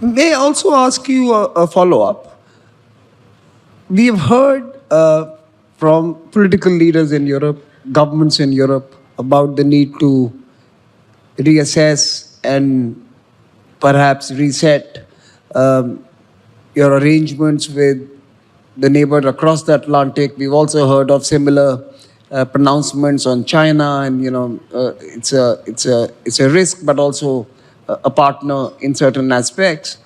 May I also ask you a follow-up? We've heard from political leaders in Europe, governments in Europe, about the need to reassess and perhaps reset your arrangements with the neighbor across the Atlantic. We've also heard of similar pronouncements on China, and it's a risk, but also a partner in certain aspects.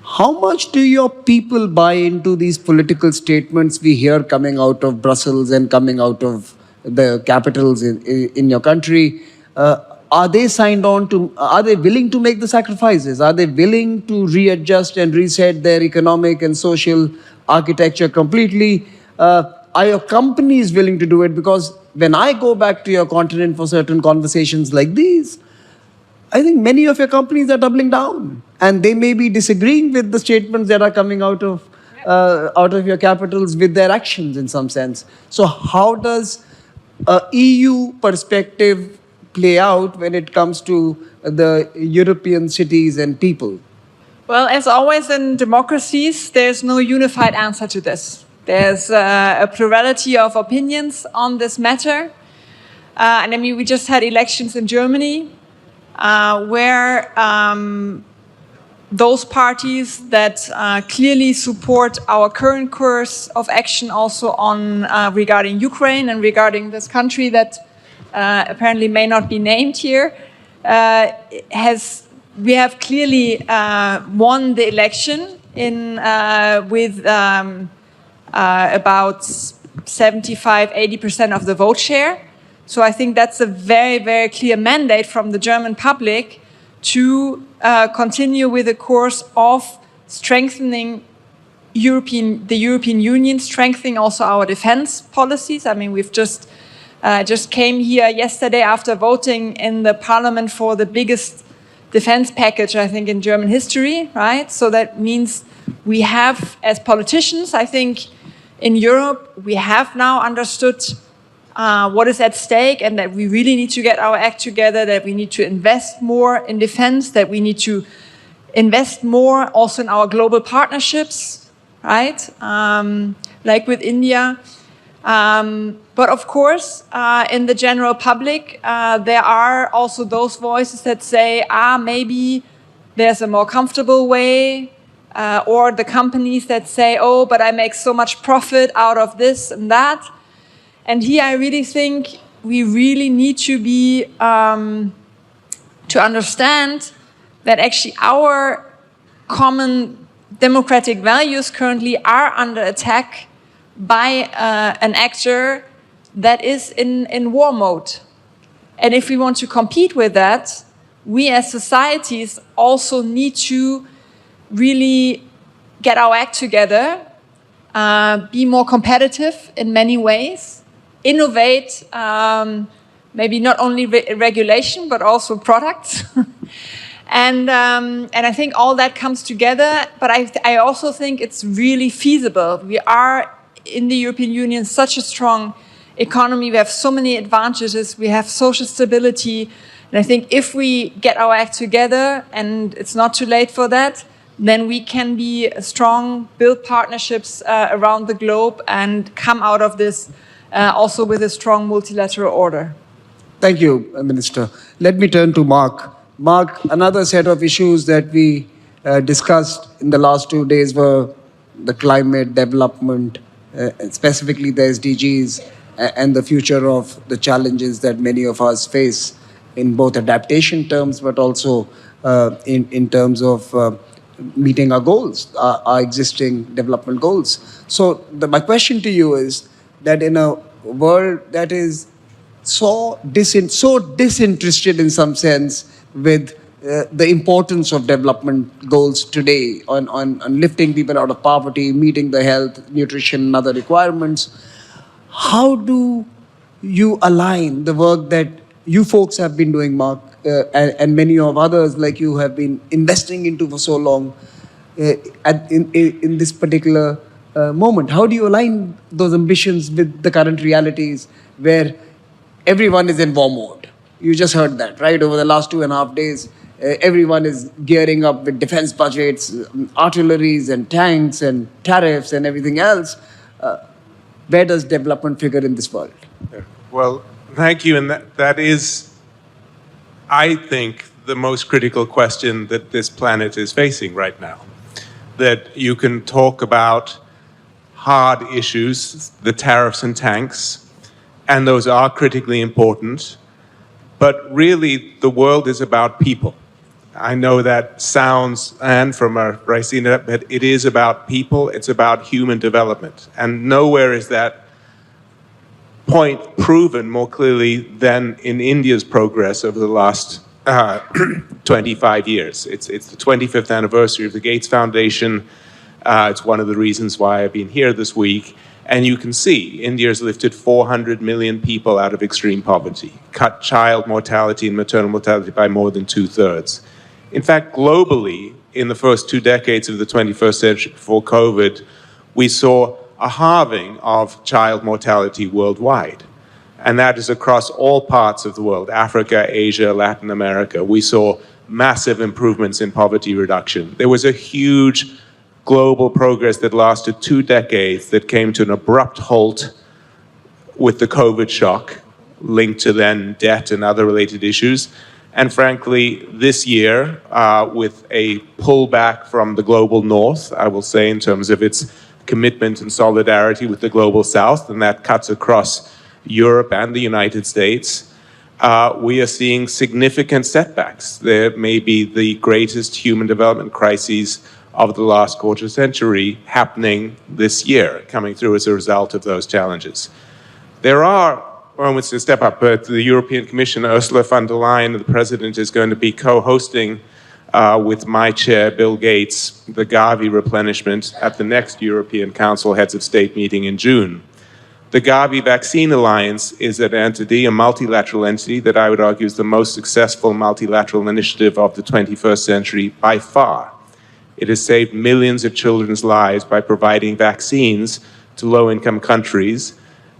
How much do your people buy into these political statements we hear coming out of Brussels and coming out of the capitals in your country? Are they signed on to, are they willing to make the sacrifices? Are they willing to readjust and reset their economic and social architecture completely? Are your companies willing to do it? Because when I go back to your continent for certain conversations like these, I think many of your companies are doubling down, and they may be disagreeing with the statements that are coming out of your capitals with their actions in some sense. So, how does a EU perspective play out when it comes to the European cities and people? Well, as always in democracies, there's no unified answer to this. There's a plurality of opinions on this matter. And I mean, we just had elections in Germany where those parties that clearly support our current course of action also on regarding Ukraine and regarding this country that apparently may not be named here, we have clearly won the election in with about 75–80% of the vote share. So I think that's a very, very clear mandate from the German public to continue with a course of strengthening the European Union, strengthening also our defense policies. I mean, we've just came here yesterday after voting in the parliament for the biggest defense package, I think, in German history, right? So that means we have, as politicians, I think, in Europe, we have now understood what is at stake, and that we really need to get our act together, that we need to invest more in defense, that we need to invest more also in our global partnerships, right? Like with India. But of course, in the general public, there are also those voices that say, maybe there's a more comfortable way, or the companies that say, oh, but I make so much profit out of this and that. And here I really think we really need to be, to understand that actually our common democratic values currently are under attack by an actor that is in war mode. And if we want to compete with that, we as societies also need to really get our act together, be more competitive in many ways, innovate, maybe not only regulation, but also products. And I think all that comes together, but I also think it's really feasible. We are in the European Union such a strong economy, we have so many advantages, we have social stability, and I think if we get our act together, and it's not too late for that, then we can be strong, build partnerships around the globe, and come out of this also with a strong multilateral order. Thank you, Minister. Let me turn to Mark. Mark, another set of issues that we discussed in the last 2 days were the climate development, specifically the SDGs, and the future of the challenges that many of us face in both adaptation terms, but also in terms of meeting our goals, our existing development goals. So my question to you is that in a world that is so disinterested in some sense with the importance of development goals today on lifting people out of poverty, meeting the health, nutrition, and other requirements, how do you align the work that you folks have been doing, Mark, and many of others like you have been investing into for so long in this particular moment? How do you align those ambitions with the current realities where everyone is in war mode? You just heard that, right? Over the last 2.5 days, everyone is gearing up with defense budgets, artilleries and tanks and tariffs and everything else. Where does development figure in this world? Well, thank you. And that is, I think, the most critical question that this planet is facing right now. That you can talk about hard issues, the tariffs and tanks, and those are critically important, but really the world is about people. I know that sounds, and from a Raisina, but it is about people, it's about human development. And nowhere is that point proven more clearly than in India's progress over the last 25 years. It's the 25th anniversary of the Gates Foundation. It's one of the reasons why I've been here this week. And you can see India has lifted 400 million people out of extreme poverty, cut child mortality and maternal mortality by more than 2/3. In fact, globally, in the first 2 decades of the 21st century before COVID, we saw a halving of child mortality worldwide. And that is across all parts of the world, Africa, Asia, Latin America. We saw massive improvements in poverty reduction. There was a huge global progress that lasted 2 decades that came to an abrupt halt with the COVID shock, linked to then debt and other related issues. And frankly, this year, with a pullback from the global north, I will say, in terms of its commitment and solidarity with the global south, and that cuts across Europe and the United States, we are seeing significant setbacks. There may be the greatest human development crises of the last quarter century happening this year, coming through as a result of those challenges. There are moments to step up, but the European Commission, Ursula von der Leyen, the president, is going to be co-hosting with my chair, Bill Gates, the Gavi replenishment at the next European Council Heads of State meeting in June. The Gavi Vaccine Alliance is an entity, a multilateral entity, that I would argue is the most successful multilateral initiative of the 21st century by far. It has saved millions of children's lives by providing vaccines to low-income countries,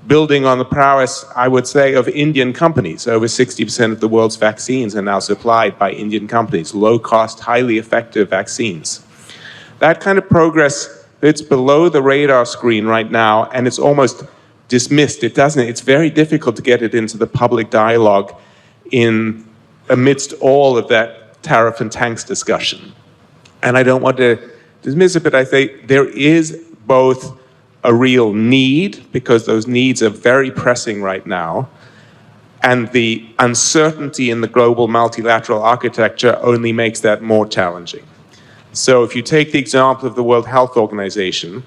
building on the prowess, I would say, of Indian companies. Over 60% of the world's vaccines are now supplied by Indian companies, low-cost, highly effective vaccines. That kind of progress, it's below the radar screen right now, and it's almost dismissed. It's very difficult to get it into the public dialogue amidst all of that tariff and tanks discussion. And I don't want to dismiss it, but I think there is both a real need, because those needs are very pressing right now, and the uncertainty in the global multilateral architecture only makes that more challenging. So if you take the example of the World Health Organization,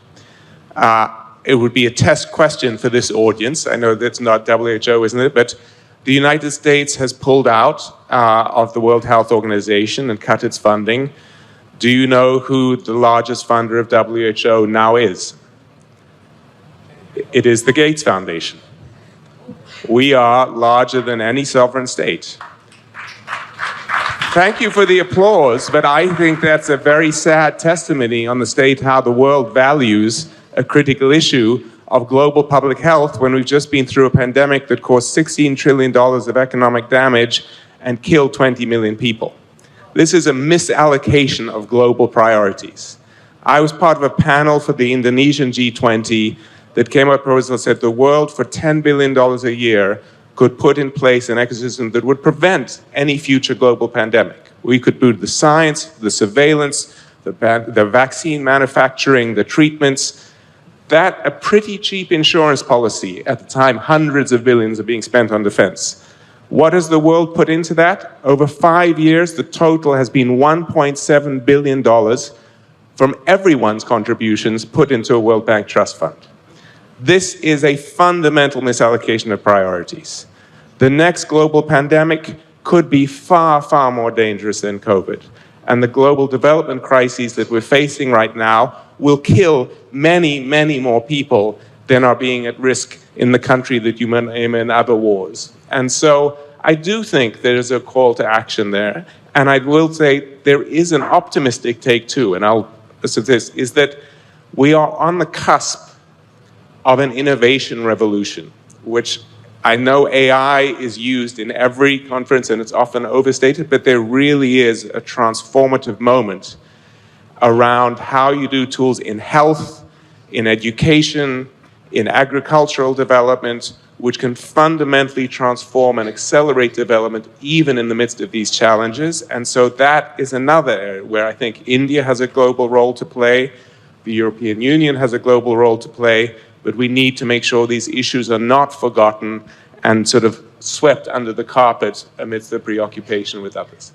it would be a test question for this audience. I know that's not WHO, isn't it? But the United States has pulled out of the World Health Organization and cut its funding. Do you know who the largest funder of WHO now is? It is the Gates Foundation. We are larger than any sovereign state. Thank you for the applause, but I think that's a very sad testimony on the state how the world values a critical issue of global public health when we've just been through a pandemic that caused $16 trillion of economic damage and killed 20 million people. This is a misallocation of global priorities. I was part of a panel for the Indonesian G20 that came up with a proposal and said the world for $10 billion a year could put in place an ecosystem that would prevent any future global pandemic. We could do the science, the surveillance, the vaccine manufacturing, the treatments. That, a pretty cheap insurance policy. At the time, hundreds of billions are being spent on defense. What has the world put into that? Over 5 years, the total has been $1.7 billion from everyone's contributions put into a World Bank Trust Fund. This is a fundamental misallocation of priorities. The next global pandemic could be far, far more dangerous than COVID. And the global development crises that we're facing right now will kill many, many more people than are being at risk in the country that you name in other wars. And so I do think there is a call to action there. And I will say there is an optimistic take too, and I'll say this, is that we are on the cusp of an innovation revolution, which I know AI is used in every conference and it's often overstated, but there really is a transformative moment around how you do tools in health, in education, in agricultural development, which can fundamentally transform and accelerate development even in the midst of these challenges. And so that is another area where I think India has a global role to play, the European Union has a global role to play, but we need to make sure these issues are not forgotten and sort of swept under the carpet amidst the preoccupation with others.